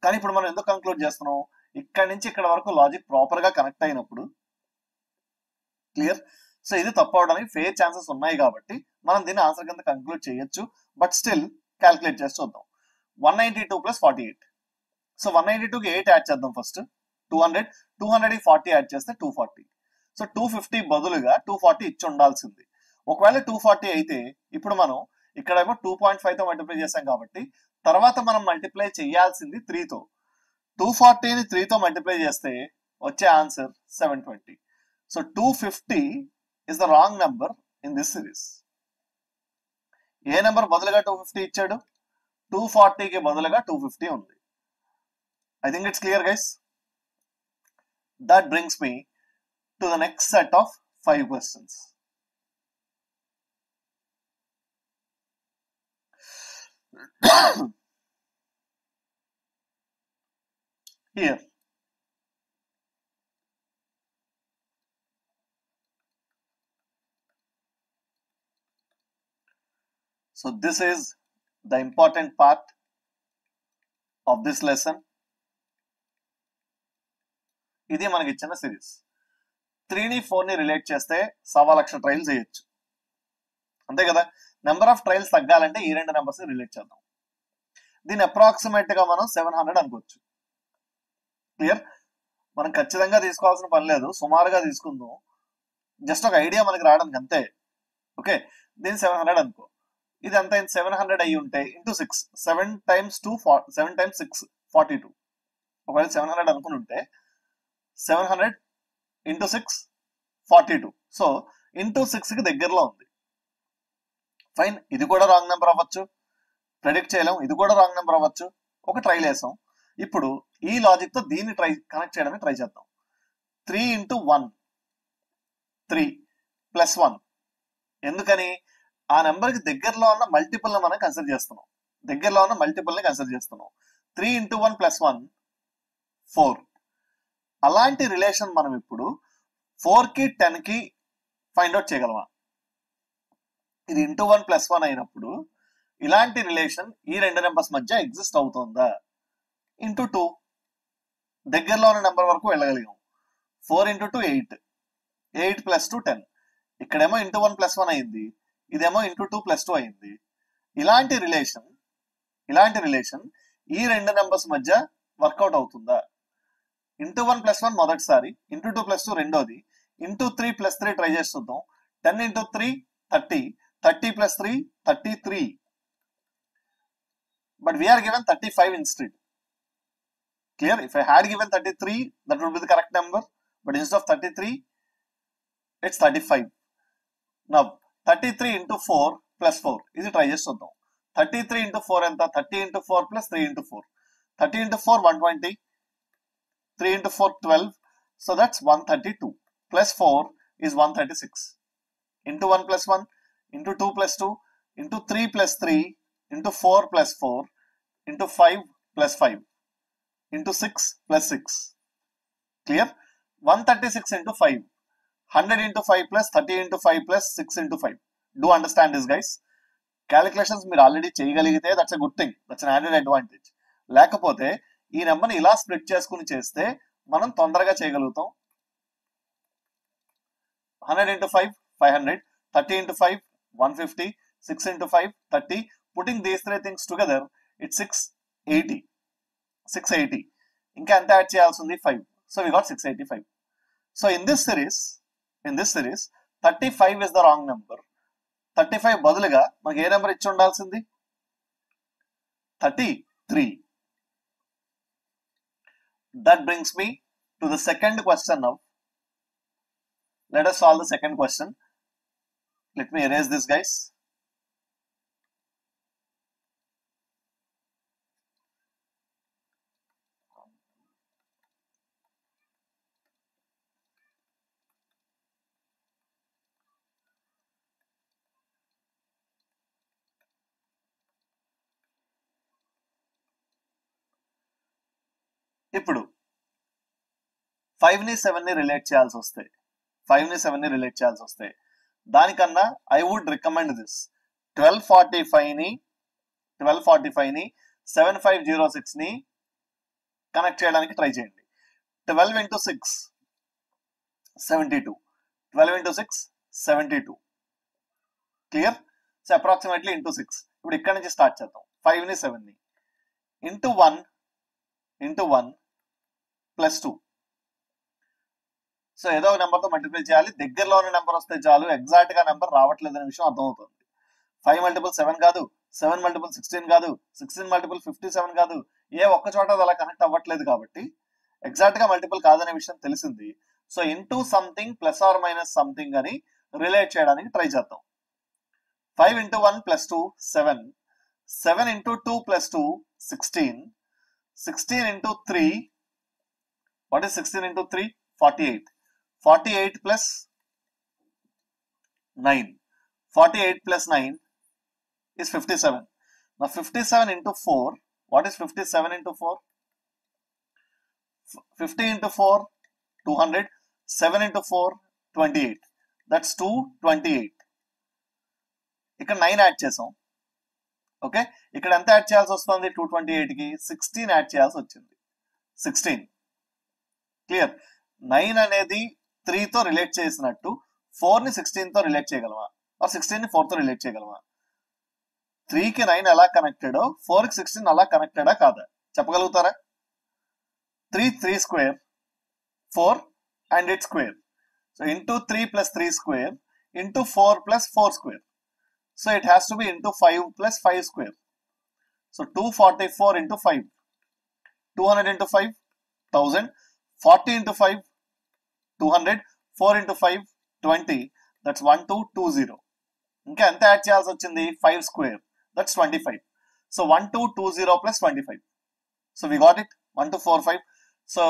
కానీ ఇప్పుడు మనం ఎందుకు కంక్లూడ్ చేస్తున్నాం? ఇక్కడ నుంచి ఇక్కడ వరకు లాజిక్ ప్రాపర్ గా కనెక్ట్ అయినప్పుడు క్లియర్. సో ఇది తప్పు అవడానికి ఫెయిర్ ఛాన్సెస్ ఉన్నాయి కాబట్టి మనం దీన్ని ఆన్సర్ కింద కంక్లూడ్ చేయొచ్చు. బట్ స్టిల్ క్యాల్కులేట్ చేసి చూద్దాం. 192 ప్లస్ 48. సో 192కి 8 యాడ్ చేద్దాం ఫస్ట్. 200. 200కి 40 యాడ్ చేస్తే 240. సో 250 బదులుగా 240 ఇచ్చి ఉండాల్సింది. ఒకవేళ 240 అయితే ఇప్పుడు మనం ఇక్కడేమో 2.5 తో మల్టిప్లై చేసాం కాబట్టి తర్వాత మనం మల్టిప్లై చేయాల్సింది 3తో. 240ని 3తో మల్టిప్లై చేస్తే వచ్చే answer 720. So 250 is the wrong number in this series. A number బదులుగా 250 ఇచ్చాడు? 240కి బదులుగా 250 ఉంది. I think it's clear, guys. That brings me to the next set of 5 questions. Here, so this is the important part of this lesson. ఇది మనకి ఇచ్చిన series. 3ని 4ని relate చేస్తే 1,00,000 trials చేయొచ్చు, అంతే కదా. నెంబర్ ఆఫ్ ట్రయల్స్ తగ్గాలంటే ఈ రెండు నెంబర్స్ రిలేట్ చేద్దాం. దీన్ని అప్రాక్సిమేట్ గా మనం 700 అనుకోవచ్చు. క్లియర్. మనం ఖచ్చితంగా తీసుకోవాల్సిన పని లేదు, సుమారుగా తీసుకుందాం, జస్ట్ ఒక ఐడియా మనకి రావడానికి అంతే. ఓకే, దీన్ని 700 అనుకో. ఇది ఎంత? 700 అయ్యి ఉంటే ఇంటూ 6. 7 times 2 7 times 6 42. ఒకవేళ 700 అనుకుని ఉంటే 700 ఇంటూ 6 42. సో ఇంటూ 6కి దగ్గరలో ఉంది. ఫైన్. ఇది కూడా రాంగ్ నెంబర్ అవ్వచ్చు, ప్రెడిక్ట్ చేయలేం. ఇది కూడా రాంగ్ నెంబర్ అవ్వచ్చు. ఒక ట్రైల్ వేసాం. ఇప్పుడు ఈ లాజిక్ తో దీన్ని కనెక్ట్ చేయడానికి ట్రై చేద్దాం. 3 ఇంటూ 1 3 ప్లస్ 1. ఎందుకని? ఆ నెంబర్ కి దగ్గరలో ఉన్న మల్టిపుల్ ని మనం కన్సిడర్ చేస్తున్నాం. 3 ఇంటూ 1 ప్లస్ 1 4. అలాంటి రిలేషన్ మనం ఇప్పుడు 4కి 10కి ఫైండ్ అవుట్ చేయగలమా? ఇది ఇంటూ 1 ప్లస్ 1 అయినప్పుడు ఇలాంటి రిలేషన్ ఈ రెండు నెంబర్స్ మధ్య ఎగ్జిస్ట్ అవుతుందా? ఇంటూ 2 దగ్గరలో ఉన్న నెంబర్ వరకు వెళ్ళగలిగాం. 4 ఇంటూ 2 8. 8 ప్లస్ 2 10. ఇక్కడేమో ఇంటూ 1 ప్లస్ 1 అయింది, ఇదేమో ఇంటూ 2 ప్లస్ 2 అయింది. ఇలాంటి రిలేషన్ ఈ రెండు నెంబర్స్ మధ్య వర్కౌట్ అవుతుందా? ఇంటూ 1 ప్లస్ 1 మొదటిసారి, ఇంటూ 2 ప్లస్ 2 రెండోది, ఇంటూ 3 ప్లస్ 3 ట్రై చేసి చూద్దాం. 10 into 3 30. 30 plus 3 33. But we are given 35 instead. Clear? If I had given 33, that would be the correct number. But instead of 33, it's 35. Now, 33 into 4 plus 4. Is it try just so? 33 into 4 and 30 into 4 plus 3 into 4. 30 into 4, 120. 3 into 4, 12. So that's 132. Plus 4 is 136. Into 1 plus 1, into 2 plus 2, into 3 plus 3, into 4 plus 4, into 5 plus 5, into 6 plus 6. Clear? 136 into 5. 100 into 5 plus 30 into 5 plus 6 into 5. Do understand this, guys? Calculations మీరు already చేయగలిగితే that's a good thing. That's an added advantage. లేకపోతే ఈ నెంబర్ని ఇలా split చేసుకుని చేస్తే మనం తొందరగా చేయగలుగుతాం. 100 into 5 500, 30 into 5, 150, 6 into 5, 30. Putting these three things together, it's 680. 680. ఇంకా ఎంత యాడ్ చేయాల్సి ఉంది? 5. So we got 685. So in this series, 35 is the wrong number. 35 బదులుగా మనకి ఏ నెంబర్ ఇచ్చి ఉండాల్సింది? 33. That brings me to the second question now. Let us solve the second question. Let me erase this, guys. ఇప్పుడు 5 ని 7 ని relate చేయాల్సి వస్తే, 5 ని 7 ని రిలేట్ చేయాల్సి వస్తే దానికన్నా ఐ వుడ్ రికమెండ్ దిస్. 1245 ని 7506 ని కనెక్ట్ చేయడానికి ట్రై చేయండి. 12 into 6 72. 12 into 6 72. Clear? So approximately into 6. ఇప్పుడు ఇక్కడ నుంచి స్టార్ట్ చేద్దాం. 5 ని 7 ని ఇంటూ 1 ప్లస్ 2. సో ఏదో ఒక నెంబర్తో మల్టిప్లై చేయాలి. దగ్గరలో ఉన్న నెంబర్ వస్తే చాలు, ఎగ్జాక్ట్ గా నెంబర్ రావట్లేదు అనే విషయం అర్థమవుతుంది. 5 multiple 7 కాదు, 7 multiple 16 కాదు, 16 multiple 57 కాదు, ఏ ఒక్క చోట అలా కనెక్ట్ అవ్వట్లేదు కాబట్టి ఎగ్జాక్ట్ గా మల్టిపుల్ కాదనే విషయం తెలిసింది. So into something plus or minus something అని రిలేట్ చేయడానికి ట్రై చేద్దాం. 5 into 1 plus 2 7, 7 into 2 plus 2 16, 16 into 3, what is 16 into 3? 48. 48 plus 9. 48 plus 9 is 57. Now 57 into 4, what is 57 into 4? 50 into 4, 200. 7 into 4, 28. That's 228. ఇక్కడ 9 యాడ్ చేసాం. Okay, ఇక్కడ ఎంత యాడ్ చేయాల్సి వస్తుంది? 228 కి 16 యాడ్ చేయాల్సి వచ్చింది. 16. క్లియర్? 9 అనేది 3 తో రిలేట్ చేసినట్టు 4 ని 16 తో రిలేట్ చేయగలమా? ఆర్ 16 ని 4 తో రిలేట్ చేయగలమా? 3 కి 9 ఎలా కనెక్టెడో 4 కి 16 అలా కనెక్టెడా కాదా చెప్పగలుగుతారా? 3 square, 4 and its square. So into 3 plus 3 square into 4 plus 4 square. So it has to be into 5 plus 5 square. So 244 into 5. 200 into 5, 1000. 40 into 5, 200. 4 into 5, 20. That's 1220. ఇంకా ఎంత యాడ్ చేయాల్సి వచ్చింది? 5 square. That's 25. So 1220 plus 25. So we got it. 1245. So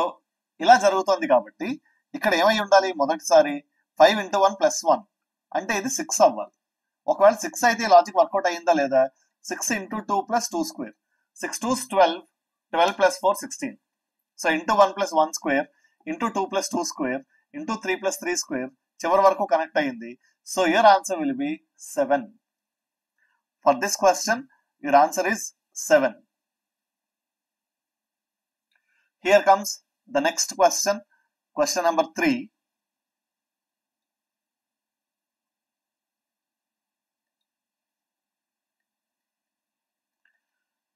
ఇలా జరుగుతుంది కాబట్టి ఇక్కడ ఏమై ఉండాలి? మొదటిసారి 5 into 1 plus 1 అంటే ఇది 6 అవ్వాలి. ఒకవేళ 6 అయితే లాజిక్ వర్కౌట్ అయ్యిందా లేదా? 6 into 2 plus 2 square. 6 2s 12. 12 plus 4 16. So into 1 plus 1 square into 2 plus 2 square into 3 plus 3 square చివరి వరకు కనెక్ట్ అయ్యింది. So your answer will be 7. For this question, your answer is 7. Here comes the next question, question number 3.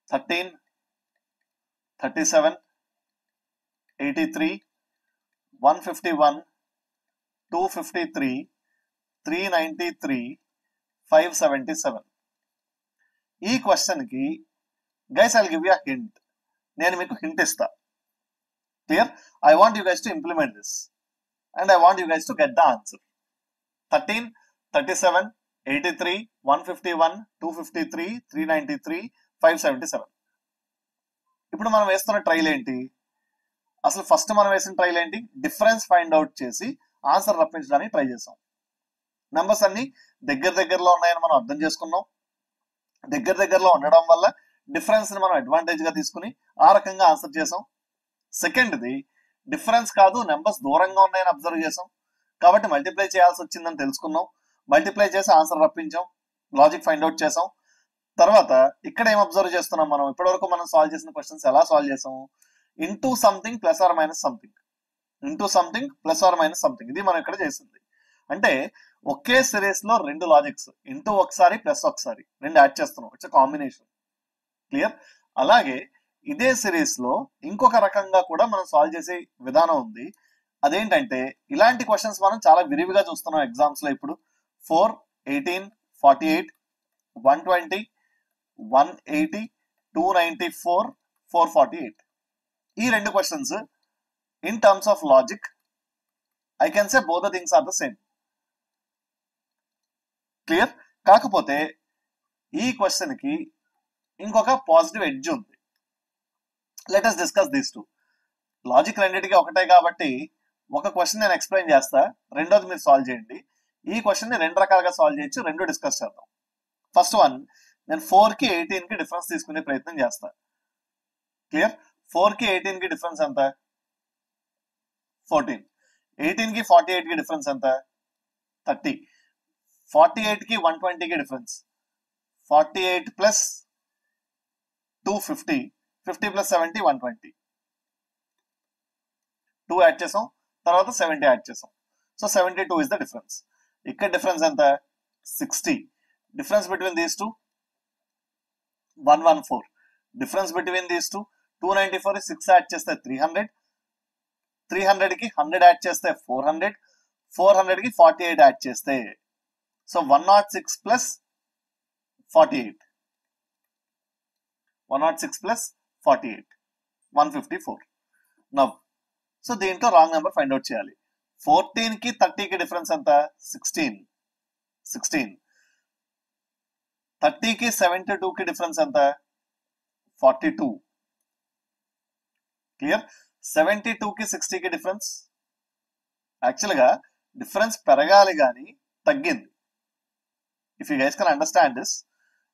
(13, 37, 83, 151, 253, 393, 577. ఈ question కి guys I'll give you a hint. నేను మీకు hint ఇస్తా. Clear? I want you guys to implement this and I want you guys to get the answer. 13, 37, 83, 151, 253, 393, 577. ఇప్పుడు మనం వేస్తున్న trial ఏంటి? అసలు ఫస్ట్ మనం వేసిన ట్రైల్ ఏంటి? డిఫరెన్స్ ఫైండ్ అవుట్ చేసి ఆన్సర్ రప్పించడానికి ట్రై చేసాం. నెంబర్స్ అన్ని దగ్గరలో ఉన్నాయని మనం అర్థం చేసుకున్నాం. దగ్గరలో ఉండడం వల్ల డిఫరెన్స్ ని మనం అడ్వాంటేజ్ గా తీసుకుని ఆ రకంగా ఆన్సర్ చేసాం. సెకండ్ది డిఫరెన్స్ కాదు, నెంబర్స్ దూరంగా ఉన్నాయని అబ్జర్వ్ చేసాం కాబట్టి మల్టిప్లై చేయాల్సి వచ్చిందని తెలుసుకున్నాం. మల్టిప్లై చేసి ఆన్సర్ రప్పించాం, లాజిక్ ఫైండ్ అవుట్ చేసాం. తర్వాత ఇక్కడ ఏం అబ్జర్వ్ చేస్తున్నాం? మనం ఇప్పటివరకు మనం సాల్వ్ చేసిన క్వశ్చన్స్ ఎలా సాల్వ్ చేసాము? Into something plus or minus something, into something plus or minus something. ఇది మనం ఇక్కడ చేసింది. అంటే ఒకే సిరీస్ లో రెండు లాజిక్స్ ఇంటూ ఒకసారి ప్లస్ ఒకసారి రెండు యాడ్ చేస్తున్నాం. It's combination. క్లియర్? అలాగే ఇదే సిరీస్ లో ఇంకొక రకంగా కూడా మనం సాల్వ్ చేసే విధానం ఉంది. అదేంటంటే ఇలాంటి క్వశ్చన్స్ మనం చాలా విరివిగా చూస్తున్నాం ఎగ్జామ్స్ లో. ఇప్పుడు 4, 18, 48, 120, 180, 294, 448 ఈ రెండు questions in terms of logic I can say both the things are the same. Clear? కాకపోతే ఈ క్వశ్చన్ కి ఇంకొక పాజిటివ్ ఎడ్జ్ ఉంది. Let us discuss these two. Logic రెండింటికి ఒకటే కాబట్టి ఒక క్వశ్చన్ నేను ఎక్స్ప్లెయిన్ చేస్తా, రెండోది మీరు సాల్వ్ చేయండి. ఈ క్వశ్చన్ ని రెండు రకాలుగా సాల్వ్ చేయొచ్చు, రెండు డిస్కస్ చేద్దాం. ఫస్ట్ వన్, నేను 4 కి 18 కి డిఫరెన్స్ తీసుకునే ప్రయత్నం చేస్తా. క్లియర్? 4 కి 18 కి డిఫరెన్స్ ఎంత? 14. 18 కి 48 కి డిఫరెన్స్ ఎంత? 30. 48 కి 120 కి డిఫరెన్స్ 48 ప్లస్ 250, 50 ప్లస్ 70 120. 2 యాడ్ చేసాం, తర్వాత 70 యాడ్ చేసాం. So 72 is the difference. ఇక్కడ డిఫరెన్స్ ఎంత? 60. Difference between these two 114. Difference between these two 294 6 add చేస్తే 300, 300 కి 100 యాడ్ చేస్తే 400, 400 కి 48 యాడ్ చేస్తే so 106 plus 48, 106 plus 48 154. Now so దీంట్లో రాంగ్ నెంబర్ ఫైండ్ అవుట్ చేయాలి. 14 కి 30 కి డిఫరెన్స్ ఎంత? 16. 30 కి 72 కి డిఫరెన్స్ ఎంత? 42. క్లియర్? 72 కి 60 కి డిఫరెన్స్, యాక్చువల్ గా డిఫరెన్స్ పెరగాలి కానీ తగ్గింది. If you guys can understand this,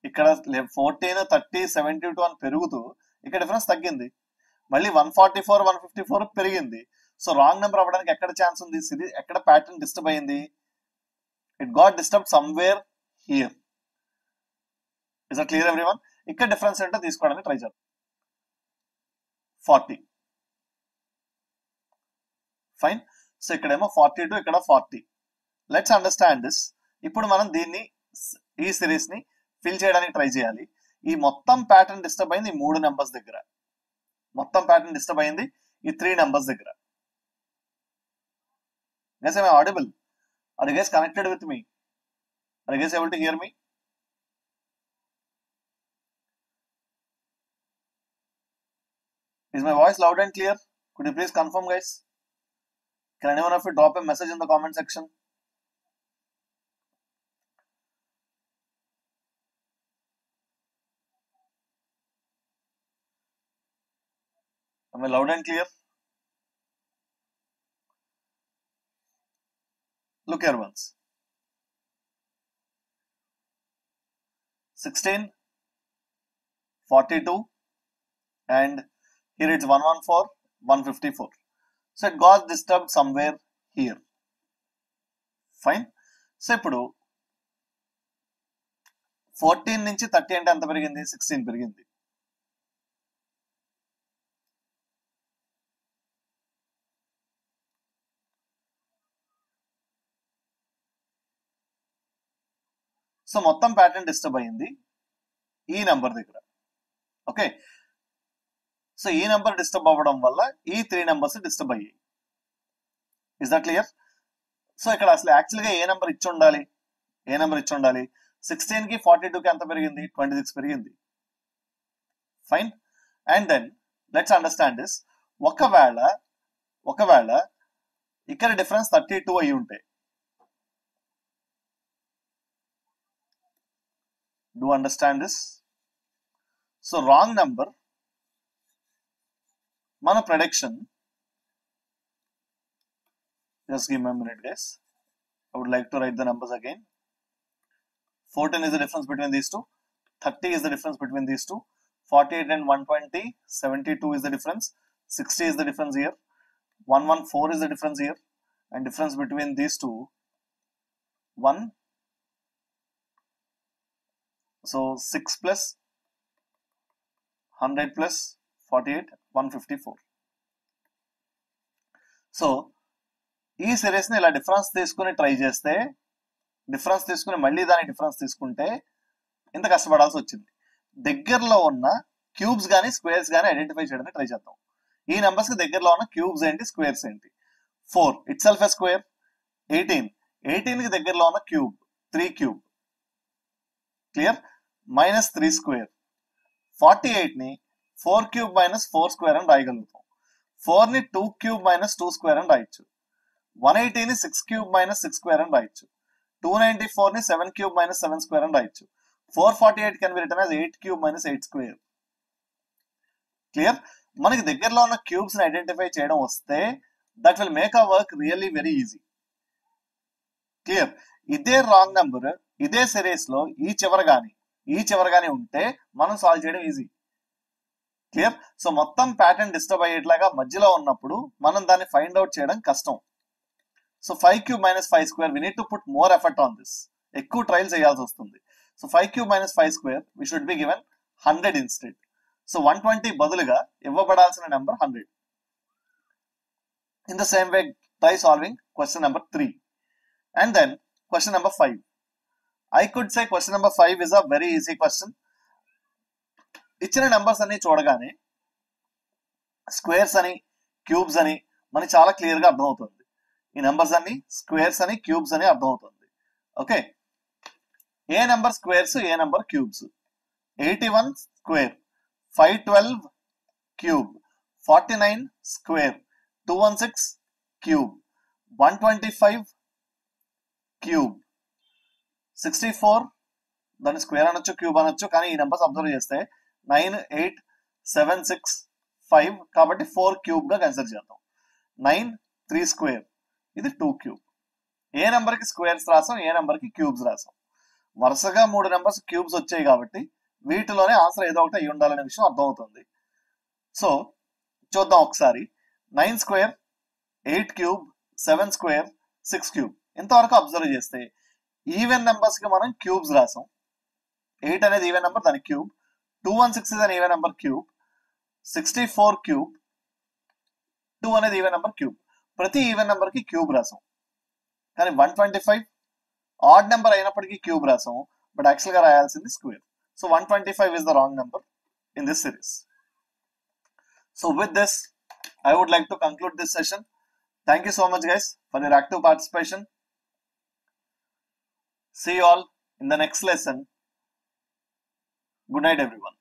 ఇక్కడ 14, 30, 72 అని పెరుగుతూ ఇక్కడ డిఫరెన్స్ తగ్గింది. మళ్ళీ 144, 154 పెరిగింది. సో రాంగ్ నెంబర్ అవ్వడానికి ఎక్కడ ఛాన్స్ ఉంది? ఎక్కడ ప్యాటర్న్ డిస్టర్బ్ అయింది? It got disturb somewhere here. Is that clear everyone? ఇక్కడ డిఫరెన్స్ ఏంటో తీసుకోవడానికి ట్రై చేద్దాం. 40. ఫైన్. సో ఇక్కడేమో 42, ఇక్కడ 40. Let's understand this. ఇప్పుడు మనం దీన్ని ఈ సిరీస్ ని ఫిల్ చేయడానికి ట్రై చేయాలి. ఈ మొత్తం ప్యాటర్న్ డిస్టర్బ్ అయింది ఈ 3 నెంబర్స్ దగ్గర. మొత్తం ప్యాటర్న్ డిస్టర్బ్ అయింది ఈ 3 నెంబర్స్ దగ్గర. Guys, am I audible? Are you guys connected with me? Are you guys able to hear me? Is my voice loud and clear? Could you please confirm, guys? Can anyone of you drop a message in the comment section? Am I loud and clear? Look here once. 16, 42, and here it's 114, 154. So it got disturbed somewhere here. Fine. So ఇప్పుడు 14 నుంచి 30 అంటే ఎంత పెరిగింది? 16 పెరిగింది. So మొత్తం pattern disturb అయింది ఈ number దగ్గర. ఓకే, సో ఈ నెంబర్ డిస్టర్బ్ అవ్వడం వల్ల ఈ 3 నెంబర్స్ డిస్టర్బ్ అయ్యాయి. Is that clear? సో ఇక్కడ అసలు యాక్చువల్గా ఏ నెంబర్ ఇచ్చి ఉండాలి? 16 కి 42 కి ఎంత పెరిగింది? 26 పెరిగింది. Fine. And then let's understand this. ఒకవేళ ఇక్కడ డిఫరెన్స్ 32 అయి ఉంటే, do understand this? So wrong number, మన prediction, just give me a minute guys, I would like to write the numbers again. 14 is the difference between these two, 30 is the difference between these two, 48 and 120, 72 is the difference, 60 is the difference here, 114 is the difference here, and difference between these two 1. So 6 plus 100 plus 48, 154. So ఈ series ని ఇలా difference తీసుకుని try చేస్తే difference తీసుకుని మళ్ళీ దాని difference తీసుకుంటే ఇంత కష్టపడాల్సి వచ్చింది. దగ్గరలో ఉన్న క్యూబ్స్ కానీ స్క్వేర్స్ కానీ ఐడెంటిఫై చేయడానికి ట్రై చేద్దాం. ఈ నెంబర్స్ కి దగ్గరలో ఉన్న క్యూబ్స్ ఏంటి, స్క్వేర్స్ ఏంటి? 4 ఇట్ సెల్ఫ్ ఎ స్క్వేర్. 18 కి దగ్గరలో ఉన్న క్యూబ్ 3 క్యూబ్, క్లియర్. -3 స్క్వేర్. 48 ని 4 క్యూబ్ -4 స్క్వేర్ అని రాయగలుగుతాం. 4 ని 2 క్యూబ్ -2 స్క్వేర్ అని రాయొచ్చు. 180 ని 6 క్యూబ్ -6 స్క్వేర్ అని రాయొచ్చు. 294 ని 7 క్యూబ్ -7 స్క్వేర్ అని రాయొచ్చు. 448 can be written as 8 cube -8 square. Clear. మనకి దగ్గరలో ఉన్న క్యూబ్స్ ని ఐడెంటిఫై చేయడం వస్తే that will make our work really very easy. Clear. ఇదే రాంగ్ నెంబర్ ఇదే సిరీస్ లో ఈ చివర గాని ఉంటే మనం సాల్వ్ చేయడం ఈజీ. క్లియర్. సో మొత్తం ప్యాటర్న్ డిస్టర్బ్ అయ్యేట్లాగా మధ్యలో ఉన్నప్పుడు మనం దాన్ని ఫైండ్ అవుట్ చేయడం కష్టం. So 5 cube -5 square we need to put more effort on this. ఎక్కువ ట్రయల్స్ చేయాల్సి వస్తుంది. So 5 cube -5 square we should be given 100 instead. So 120 బదులుగా ఇవ్వబడాల్సిన number 100. In the same way, try solving question number 3. And then question number 5. I could say question number 5 is a very easy question. ఇచ్చిన numbers అన్ని చూడగానే squares అని cubes అని మనకి చాలా clear గా అర్థమవుతుంది. ఈ నెంబర్స్ అన్ని స్క్వేర్స్ అని క్యూబ్స్ అని అర్థమవుతుంది. ఓకే, ఏ నెంబర్ స్క్వేర్స్ ఏ number cubes? 81 square, 512 cube, 49 square, 216 cube, 125 cube, 64 దాన్ని స్క్వేర్ అనొచ్చు క్యూబ్ అనొచ్చు, కానీ ఈ నెంబర్స్ అబ్జర్వ్ చేస్తే 9 8 7 6 5 కాబట్టి 4 క్యూబ్ గా కన్సిడర్ చేద్దాం. 9 3 స్క్వేర్, ఇది 2 క్యూబ్. ఏ నెంబర్ కి స్క్వేర్స్ రాసాం, ఏ నెంబర్ కి క్యూబ్స్ రాసాం? వరుసగా 3 నెంబర్స్ క్యూబ్స్ వచ్చాయి కాబట్టి వీటిలోనే ఆన్సర్ ఏదో ఒకటి అయి ఉండాలనే విషయం అర్థమవుతుంది. సో చూద్దాం ఒకసారి. 9 స్క్వేర్, 8 క్యూబ్, 7 స్క్వేర్, 6 క్యూబ్. ఇంతవరకు అబ్జర్వ్ చేస్తే ఈవెన్ నెంబర్స్ కి మనం క్యూబ్స్ రాసాం. 8 అనేది ఈవెన్ నెంబర్, దాని cube. 216 is an even number cube. 64 cube, 2 అనేది ఈవెన్ నెంబర్ క్యూబ్. ప్రతి ఈవెన్ నెంబర్ కి క్యూబ్ రాసాం. కానీ 125 ఆడ్ నెంబర్ అయినప్పటికీ క్యూబ్ రాసాం, బట్ యాక్చువల్ గా రాయాల్సింది square. So 125 is the wrong number in this series. So with this, I would like to conclude this session. Thank you so much guys for your active participation. See you all in the next lesson. Good night everyone.